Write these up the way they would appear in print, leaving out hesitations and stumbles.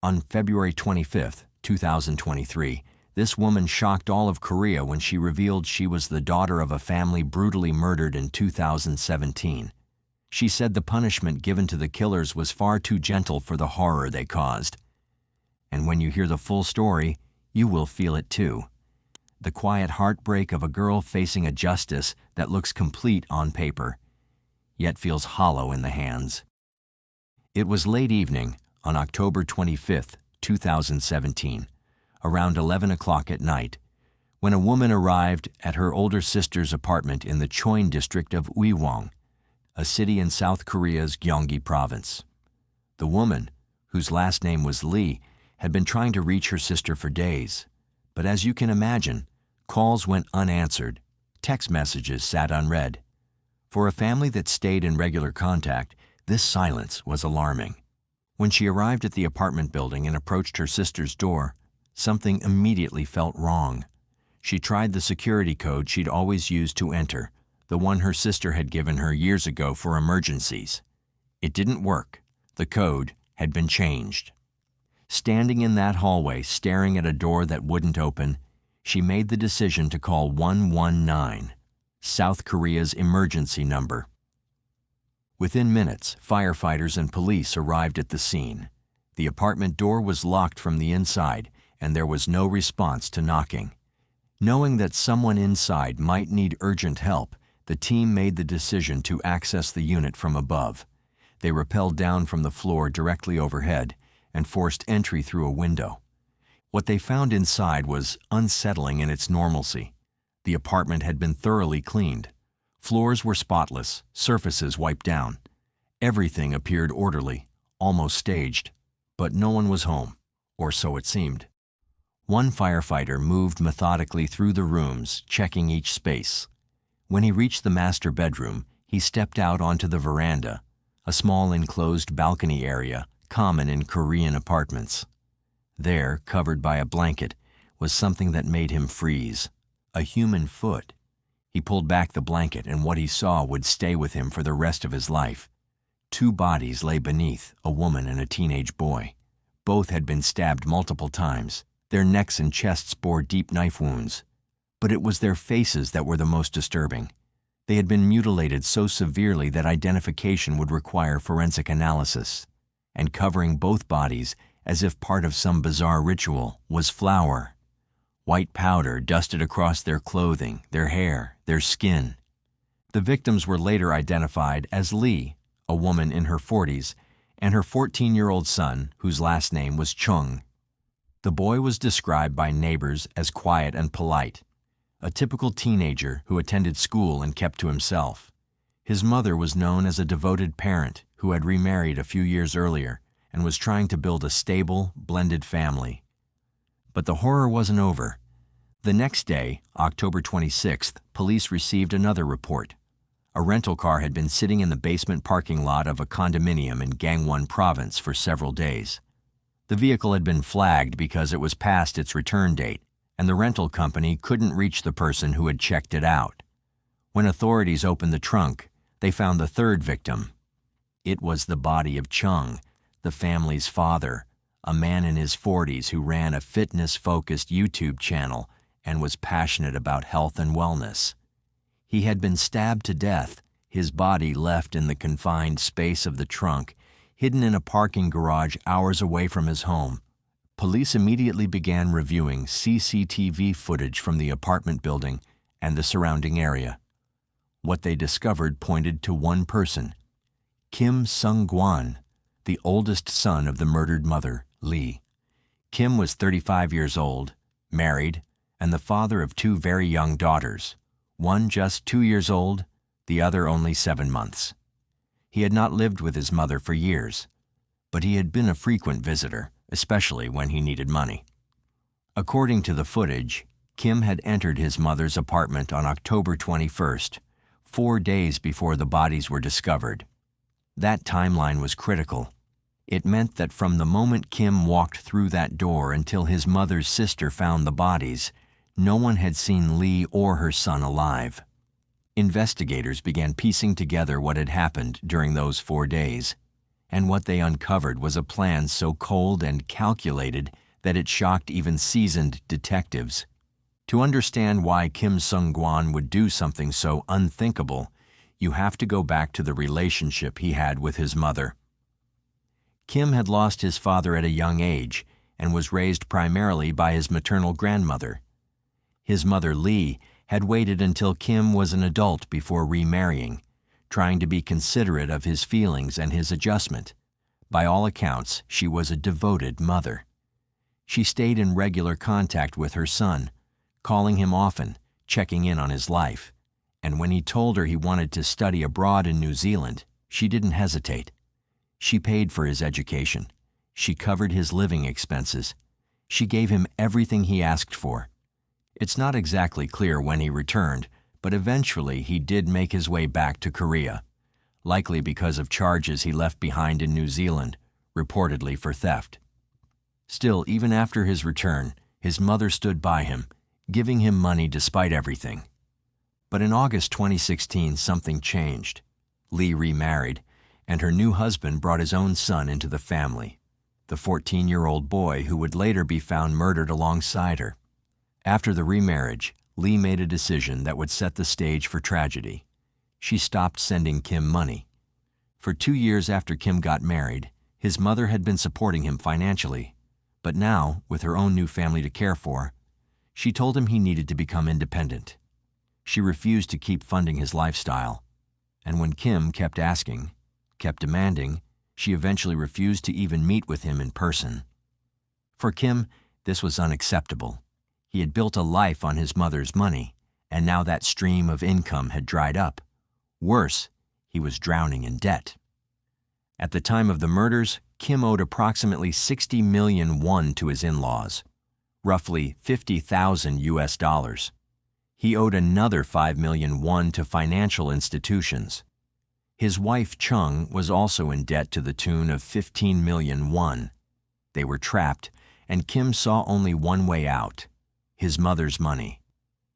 On February 25, 2023, this woman shocked all of Korea when she revealed she was the daughter of a family brutally murdered in 2017. She said the punishment given to the killers was far too gentle for the horror they caused. And when you hear the full story, you will feel it too. The quiet heartbreak of a girl facing a justice that looks complete on paper, yet feels hollow in the hands. It was late evening on October 25, 2017, around 11 o'clock at night, when a woman arrived at her older sister's apartment in the Choin district of Uiwong, a city in South Korea's Gyeonggi province. The woman, whose last name was Lee, had been trying to reach her sister for days, but as you can imagine, calls went unanswered, text messages sat unread. For a family that stayed in regular contact, this silence was alarming. When she arrived at the apartment building and approached her sister's door, something immediately felt wrong. She tried the security code she'd always used to enter, the one her sister had given her years ago for emergencies. It didn't work. The code had been changed. Standing in that hallway, staring at a door that wouldn't open, she made the decision to call 119, South Korea's emergency number. Within minutes, firefighters and police arrived at the scene. The apartment door was locked from the inside, and there was no response to knocking. Knowing that someone inside might need urgent help, the team made the decision to access the unit from above. They rappelled down from the floor directly overhead and forced entry through a window. What they found inside was unsettling in its normalcy. The apartment had been thoroughly cleaned. Floors were spotless, surfaces wiped down. Everything appeared orderly, almost staged, but no one was home, or so it seemed. One firefighter moved methodically through the rooms, checking each space. When he reached the master bedroom, he stepped out onto the veranda, a small enclosed balcony area common in Korean apartments. There, covered by a blanket, was something that made him freeze, a human foot. He pulled back the blanket, and what he saw would stay with him for the rest of his life. Two bodies lay beneath, a woman and a teenage boy. Both had been stabbed multiple times. Their necks and chests bore deep knife wounds. But it was their faces that were the most disturbing. They had been mutilated so severely that identification would require forensic analysis. And covering both bodies, as if part of some bizarre ritual, was flour. White powder dusted across their clothing, their hair, their skin. The victims were later identified as Lee, a woman in her 40s, and her 14-year-old son, whose last name was Chung. The boy was described by neighbors as quiet and polite, a typical teenager who attended school and kept to himself. His mother was known as a devoted parent who had remarried a few years earlier and was trying to build a stable, blended family. But the horror wasn't over. The next day, October 26th, police received another report. A rental car had been sitting in the basement parking lot of a condominium in Gangwon Province for several days. The vehicle had been flagged because it was past its return date, and the rental company couldn't reach the person who had checked it out. When authorities opened the trunk, they found the third victim. It was the body of Chung, the family's father, a man in his 40s who ran a fitness-focused YouTube channel and was passionate about health and wellness. He had been stabbed to death, his body left in the confined space of the trunk, hidden in a parking garage hours away from his home. Police immediately began reviewing CCTV footage from the apartment building and the surrounding area. What they discovered pointed to one person, Kim Sung-gwan, the oldest son of the murdered mother, Lee. Kim was 35 years old, married, and the father of two very young daughters, one just 2 years old, the other only 7 months. He had not lived with his mother for years, but he had been a frequent visitor, especially when he needed money. According to the footage, Kim had entered his mother's apartment on October 21st, 4 days before the bodies were discovered. That timeline was critical. It meant that from the moment Kim walked through that door until his mother's sister found the bodies, no one had seen Lee or her son alive. Investigators began piecing together what had happened during those 4 days. and what they uncovered was a plan so cold and calculated that it shocked even seasoned detectives. To understand why Kim Sung-kwan would do something so unthinkable, you have to go back to the relationship he had with his mother. Kim had lost his father at a young age and was raised primarily by his maternal grandmother. His mother, Lee, had waited until Kim was an adult before remarrying, trying to be considerate of his feelings and his adjustment. By all accounts, she was a devoted mother. She stayed in regular contact with her son, calling him often, checking in on his life. And when he told her he wanted to study abroad in New Zealand, she didn't hesitate. She paid for his education. She covered his living expenses. She gave him everything he asked for. It's not exactly clear when he returned, but eventually he did make his way back to Korea, likely because of charges he left behind in New Zealand, reportedly for theft. Still, even after his return, his mother stood by him, giving him money despite everything. But in August 2016, something changed. Lee remarried, and her new husband brought his own son into the family, the 14-year-old boy who would later be found murdered alongside her. After the remarriage, Lee made a decision that would set the stage for tragedy. She stopped sending Kim money. For 2 years after Kim got married, his mother had been supporting him financially, but now, with her own new family to care for, she told him he needed to become independent. She refused to keep funding his lifestyle, and when Kim kept asking, kept demanding, she eventually refused to even meet with him in person. For Kim, this was unacceptable. He had built a life on his mother's money, and now that stream of income had dried up. Worse, he was drowning in debt. At the time of the murders, Kim owed approximately 60 million won to his in-laws, roughly 50,000 US dollars. He owed another 5 million won to financial institutions. His wife Chung was also in debt to the tune of 15 million won. They were trapped, and Kim saw only one way out: his mother's money.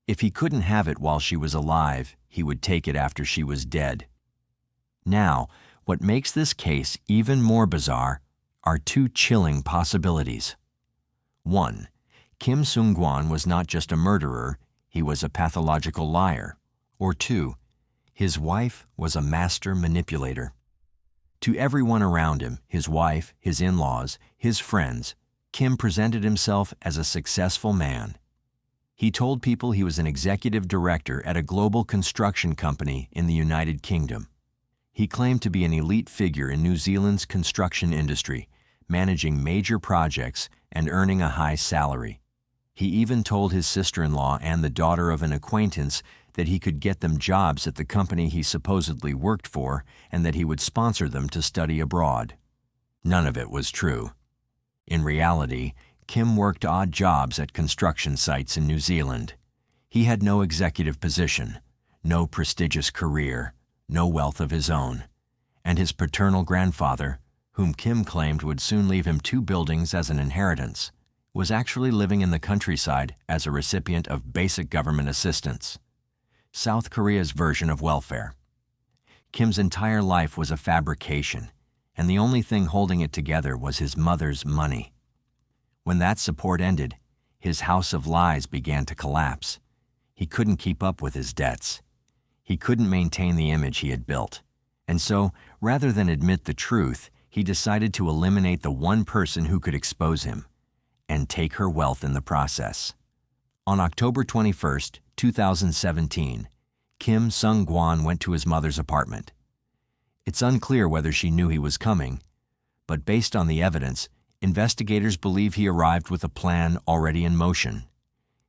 If he couldn't have it while she was alive, he would take it after she was dead. Now, what makes this case even more bizarre are two chilling possibilities. 1. Kim Sung-kwan was not just a murderer, he was a pathological liar. Or 2. His wife was a master manipulator. To everyone around him, his wife, his in-laws, his friends, Kim presented himself as a successful man. He told people he was an executive director at a global construction company in the United Kingdom. He claimed to be an elite figure in New Zealand's construction industry, managing major projects and earning a high salary. He even told his sister-in-law and the daughter of an acquaintance that he could get them jobs at the company he supposedly worked for and that he would sponsor them to study abroad. None of it was true. In reality, Kim worked odd jobs at construction sites in New Zealand. He had no executive position, no prestigious career, no wealth of his own, and his paternal grandfather, whom Kim claimed would soon leave him 2 buildings as an inheritance, was actually living in the countryside as a recipient of basic government assistance, South Korea's version of welfare. Kim's entire life was a fabrication, and the only thing holding it together was his mother's money. When that support ended, his house of lies began to collapse. He couldn't keep up with his debts. He couldn't maintain the image he had built, and so, rather than admit the truth, he decided to eliminate the one person who could expose him, and take her wealth in the process. On October 21, 2017, Kim Sung-kwan went to his mother's apartment. It's unclear whether she knew he was coming, but based on the evidence, investigators believe he arrived with a plan already in motion.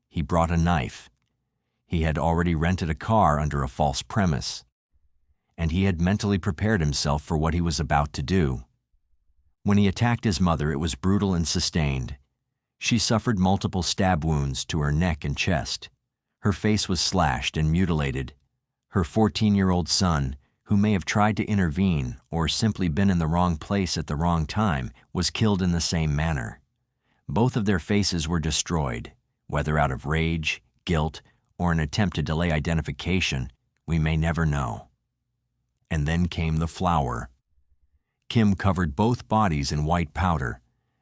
He brought a knife. He had already rented a car under a false premise, and he had mentally prepared himself for what he was about to do. When he attacked his mother, it was brutal and sustained. She suffered multiple stab wounds to her neck and chest. Her face was slashed and mutilated. Her 14-year-old son, who may have tried to intervene or simply been in the wrong place at the wrong time, was killed in the same manner. Both of their faces were destroyed, whether out of rage, guilt, or an attempt to delay identification, we may never know. And then came the flower. Kim covered both bodies in white powder,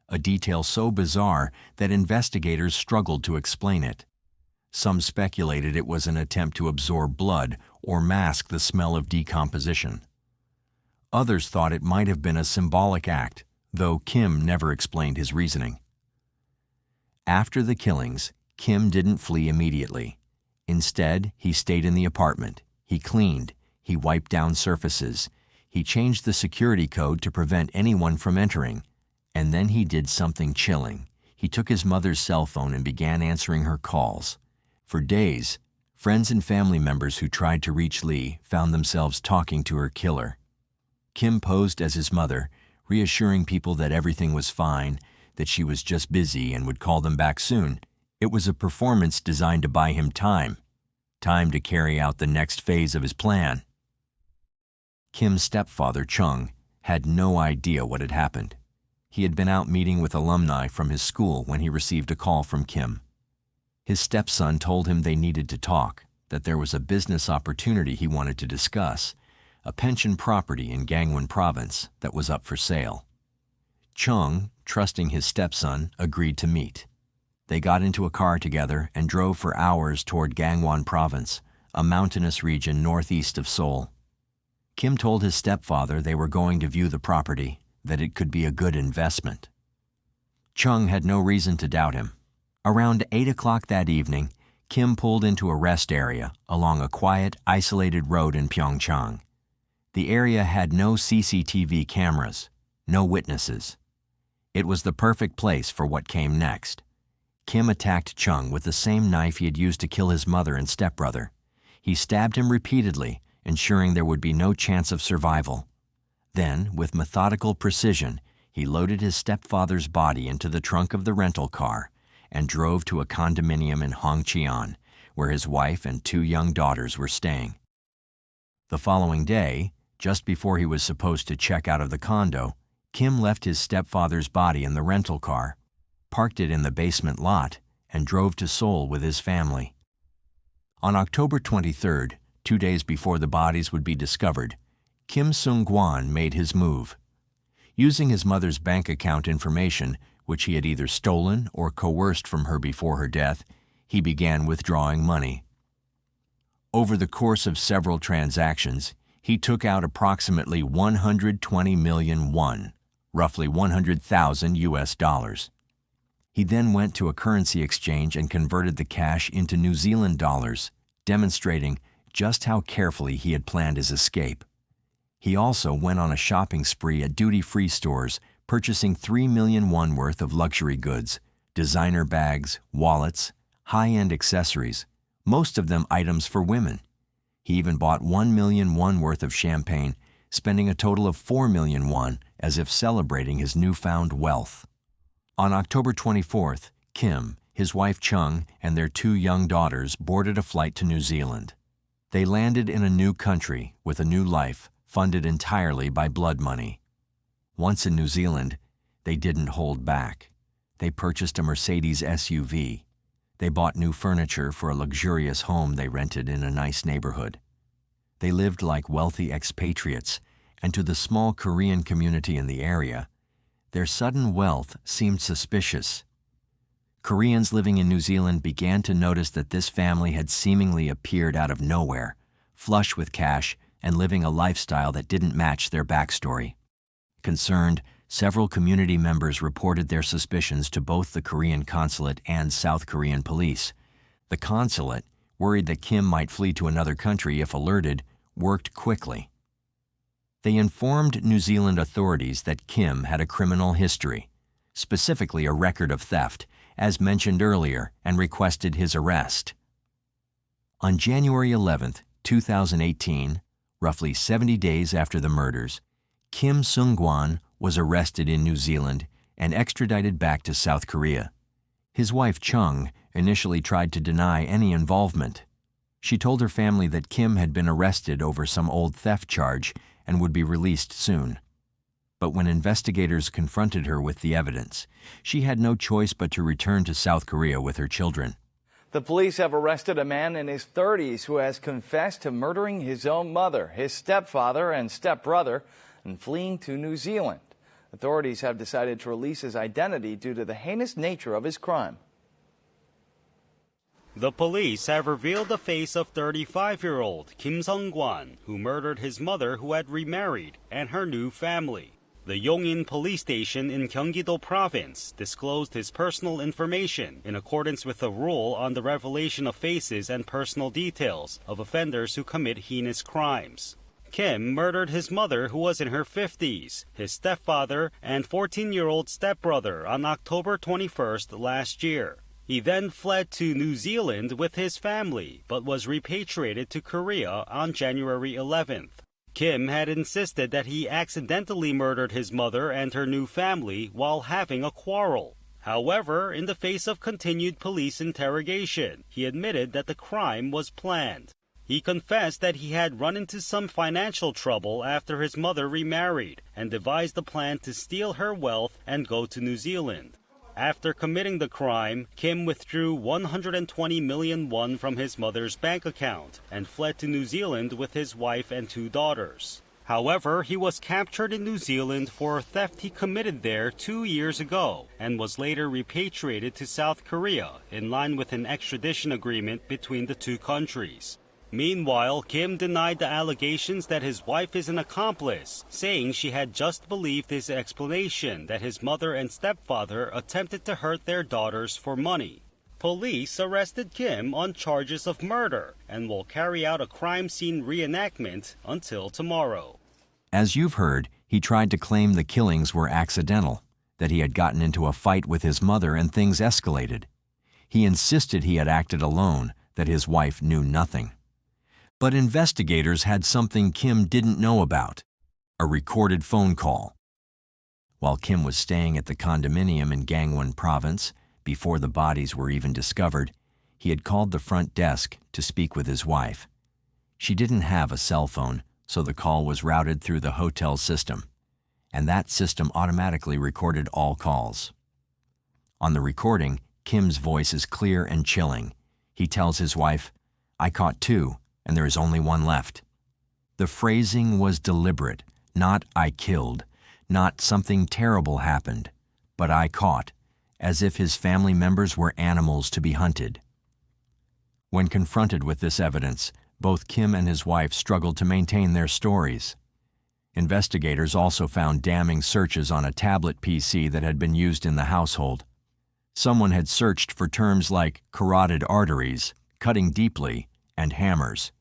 a detail so bizarre that investigators struggled to explain it. Some speculated it was an attempt to absorb blood or mask the smell of decomposition. Others thought it might have been a symbolic act, though Kim never explained his reasoning. After the killings, Kim didn't flee immediately. Instead, he stayed in the apartment. He cleaned. He wiped down surfaces. He changed the security code to prevent anyone from entering. And then he did something chilling. He took his mother's cell phone and began answering her calls. For days, friends and family members who tried to reach Lee found themselves talking to her killer. Kim posed as his mother, reassuring people that everything was fine, that she was just busy and would call them back soon. It was a performance designed to buy him time to carry out the next phase of his plan. Kim's stepfather, Chung, had no idea what had happened. He had been out meeting with alumni from his school when he received a call from Kim. His stepson told him they needed to talk, that there was a business opportunity he wanted to discuss, a pension property in Gangwon Province that was up for sale. Chung, trusting his stepson, agreed to meet. They got into a car together and drove for hours toward Gangwon Province, a mountainous region northeast of Seoul. Kim told his stepfather they were going to view the property, that it could be a good investment. Chung had no reason to doubt him. Around 8 o'clock that evening, Kim pulled into a rest area along a quiet, isolated road in Pyeongchang. The area had no CCTV cameras, no witnesses. It was the perfect place for what came next. Kim attacked Chung with the same knife he had used to kill his mother and stepbrother. He stabbed him repeatedly, ensuring there would be no chance of survival. Then, with methodical precision, he loaded his stepfather's body into the trunk of the rental car and drove to a condominium in Hongcheon, where his wife and 2 young daughters were staying. The following day, just before he was supposed to check out of the condo, Kim left his stepfather's body in the rental car, parked it in the basement lot, and drove to Seoul with his family. On October 23rd, 2 days before the bodies would be discovered, Kim Sung-gwan made his move. Using his mother's bank account information, which he had either stolen or coerced from her before her death, he began withdrawing money. Over the course of several transactions, he took out approximately 120 million won, roughly 100,000 US dollars. He then went to a currency exchange and converted the cash into New Zealand dollars, demonstrating just how carefully he had planned his escape. He also went on a shopping spree at duty-free stores, purchasing 3 million won worth of luxury goods, designer bags, wallets, high-end accessories, most of them items for women. He even bought 1 million won worth of champagne, spending a total of 4 million won as if celebrating his newfound wealth. On October 24th, Kim, his wife Chung, and their 2 young daughters boarded a flight to New Zealand. They landed in a new country with a new life, funded entirely by blood money. Once in New Zealand, they didn't hold back. They purchased a Mercedes SUV. They bought new furniture for a luxurious home they rented in a nice neighborhood. They lived like wealthy expatriates, and to the small Korean community in the area, their sudden wealth seemed suspicious. Koreans living in New Zealand began to notice that this family had seemingly appeared out of nowhere, flush with cash and living a lifestyle that didn't match their backstory. Concerned, several community members reported their suspicions to both the Korean consulate and South Korean police. The consulate, worried that Kim might flee to another country if alerted, worked quickly. They informed New Zealand authorities that Kim had a criminal history, specifically a record of theft, as mentioned earlier, and requested his arrest. On January 11, 2018, roughly 70 days after the murders, Kim Sung-gwan was arrested in New Zealand and extradited back to South Korea. His wife Chung initially tried to deny any involvement. She told her family that Kim had been arrested over some old theft charge and would be released soon. But when investigators confronted her with the evidence, she had no choice but to return to South Korea with her children. The police have arrested a man in his 30s who has confessed to murdering his own mother, his stepfather, and stepbrother. and fleeing to New Zealand. Authorities have decided to release his identity due to the heinous nature of his crime. The police have revealed the face of 35-year-old Kim Sung-kwan, who murdered his mother who had remarried, and her new family. The Yongin police station in Gyeonggi-do province disclosed his personal information in accordance with the rule on the revelation of faces and personal details of offenders who commit heinous crimes. Kim murdered his mother, who was in her 50s, his stepfather, and 14-year-old stepbrother on October 21st last year. He then fled to New Zealand with his family, but was repatriated to Korea on January 11th. Kim had insisted that he accidentally murdered his mother and her new family while having a quarrel. However, in the face of continued police interrogation, he admitted that the crime was planned. He confessed that he had run into some financial trouble after his mother remarried and devised a plan to steal her wealth and go to New Zealand. After committing the crime, Kim withdrew 120 million won from his mother's bank account and fled to New Zealand with his wife and 2 daughters. However, he was captured in New Zealand for a theft he committed there 2 years ago and was later repatriated to South Korea in line with an extradition agreement between the two countries. Meanwhile, Kim denied the allegations that his wife is an accomplice, saying she had just believed his explanation that his mother and stepfather attempted to hurt their daughters for money. Police arrested Kim on charges of murder and will carry out a crime scene reenactment until tomorrow. As you've heard, he tried to claim the killings were accidental, that he had gotten into a fight with his mother and things escalated. He insisted he had acted alone, that his wife knew nothing. But investigators had something Kim didn't know about: a recorded phone call. While Kim was staying at the condominium in Gangwon Province, before the bodies were even discovered, he had called the front desk to speak with his wife. She didn't have a cell phone, so the call was routed through the hotel system, and that system automatically recorded all calls. On the recording, Kim's voice is clear and chilling. He tells his wife, "I caught 2. And there is only 1 left." The phrasing was deliberate, not "I killed," not "something terrible happened," but "I caught," as if his family members were animals to be hunted. When confronted with this evidence, both Kim and his wife struggled to maintain their stories. Investigators also found damning searches on a tablet PC that had been used in the household. Someone had searched for terms like carotid arteries, cutting deeply, and hammers.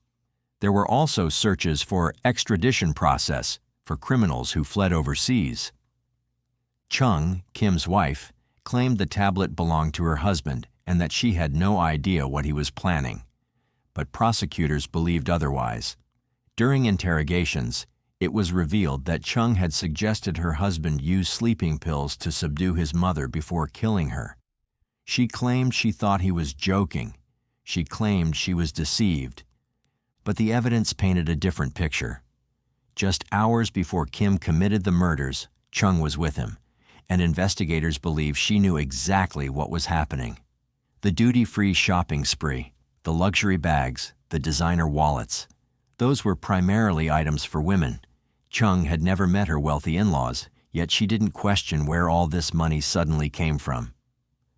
There were also searches for extradition process for criminals who fled overseas. Chung, Kim's wife, claimed the tablet belonged to her husband and that she had no idea what he was planning. But prosecutors believed otherwise. During interrogations, it was revealed that Chung had suggested her husband use sleeping pills to subdue his mother before killing her. She claimed she thought he was joking. She claimed she was deceived. But the evidence painted a different picture. Just hours before Kim committed the murders, Chung was with him, and investigators believe she knew exactly what was happening. The duty-free shopping spree, the luxury bags, the designer wallets, those were primarily items for women. Chung had never met her wealthy in-laws, yet she didn't question where all this money suddenly came from.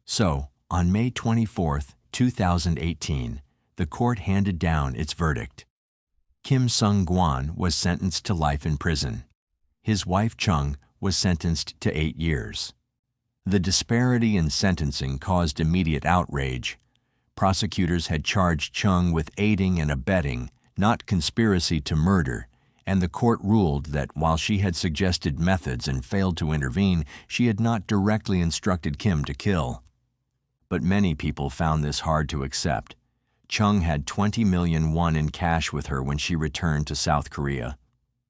So, on May 24, 2018, the court handed down its verdict. Kim Sung-kwan was sentenced to life in prison. His wife Chung was sentenced to 8 years. The disparity in sentencing caused immediate outrage. Prosecutors had charged Chung with aiding and abetting, not conspiracy to murder, and the court ruled that while she had suggested methods and failed to intervene, she had not directly instructed Kim to kill. But many people found this hard to accept. Chung had 20 million won in cash with her when she returned to South Korea,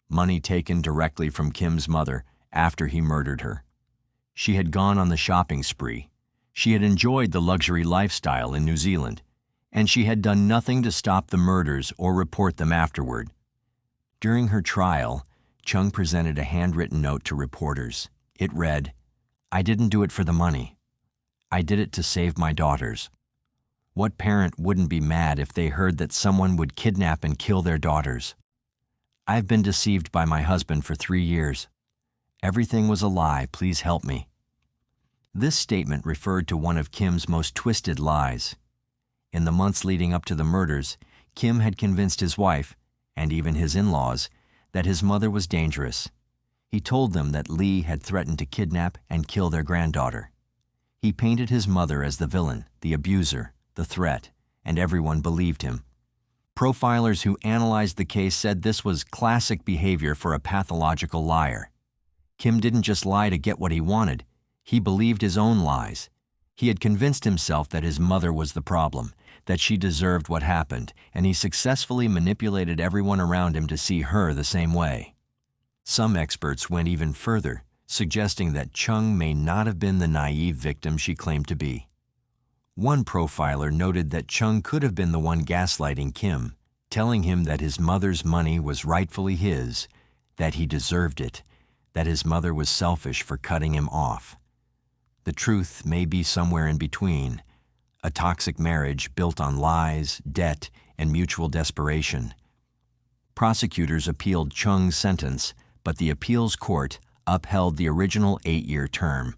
money taken directly from Kim's mother after he murdered her. She had gone on the shopping spree. She had enjoyed the luxury lifestyle in New Zealand, and she had done nothing to stop the murders or report them afterward. During her trial, Chung presented a handwritten note to reporters. It read, "I didn't do it for the money. I did it to save my daughters." What parent wouldn't be mad if they heard that someone would kidnap and kill their daughters? I've been deceived by my husband for 3 years. Everything was a lie, please help me. This statement referred to one of Kim's most twisted lies. In the months leading up to the murders, Kim had convinced his wife, and even his in-laws, that his mother was dangerous. He told them that Lee had threatened to kidnap and kill their granddaughter. He painted his mother as the villain, the abuser, the threat, and everyone believed him. Profilers who analyzed the case said this was classic behavior for a pathological liar. Kim didn't just lie to get what he wanted. He believed his own lies. He had convinced himself that his mother was the problem, that she deserved what happened, and he successfully manipulated everyone around him to see her the same way. Some experts went even further, suggesting that Chung may not have been the naive victim she claimed to be. One profiler noted that Chung could have been the one gaslighting Kim, telling him that his mother's money was rightfully his, that he deserved it, that his mother was selfish for cutting him off. The truth may be somewhere in between, a toxic marriage built on lies, debt, and mutual desperation. Prosecutors appealed Chung's sentence, but the appeals court upheld the original 8-year term.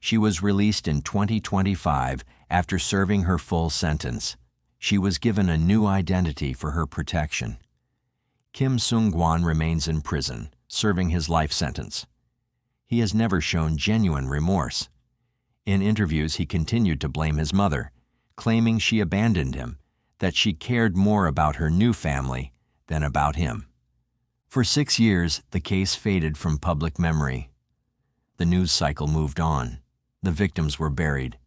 She was released in 2025 after serving her full sentence. She was given a new identity for her protection. Kim Seung-kwan remains in prison, serving his life sentence. He has never shown genuine remorse. In interviews, he continued to blame his mother, claiming she abandoned him, that she cared more about her new family than about him. For 6 years, the case faded from public memory. The news cycle moved on. The victims were buried.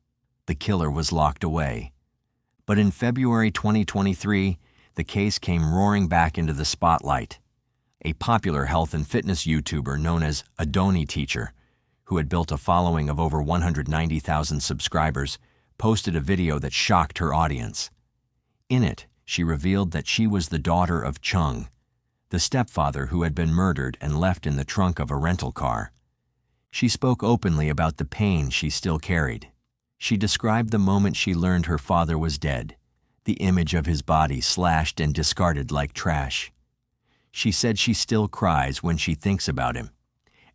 The killer was locked away. But in February 2023, the case came roaring back into the spotlight. A popular health and fitness YouTuber known as Adoni Teacher, who had built a following of over 190,000 subscribers, posted a video that shocked her audience. In it, she revealed that she was the daughter of Chung, the stepfather who had been murdered and left in the trunk of a rental car. She spoke openly about the pain she still carried. She described the moment she learned her father was dead, the image of his body slashed and discarded like trash. She said she still cries when she thinks about him,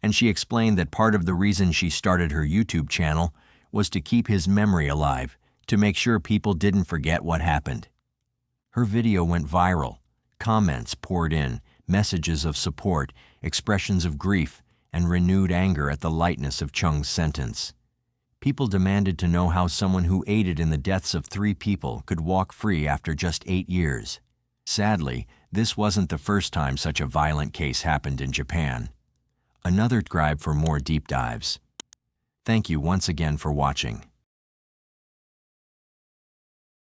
and she explained that part of the reason she started her YouTube channel was to keep his memory alive, to make sure people didn't forget what happened. Her video went viral. Comments poured in, messages of support, expressions of grief, and renewed anger at the lightness of Chung's sentence. People demanded to know how someone who aided in the deaths of 3 people could walk free after just 8 years. Sadly, this wasn't the first time such a violent case happened in Japan. Another subscribe for more deep dives. Thank you once again for watching.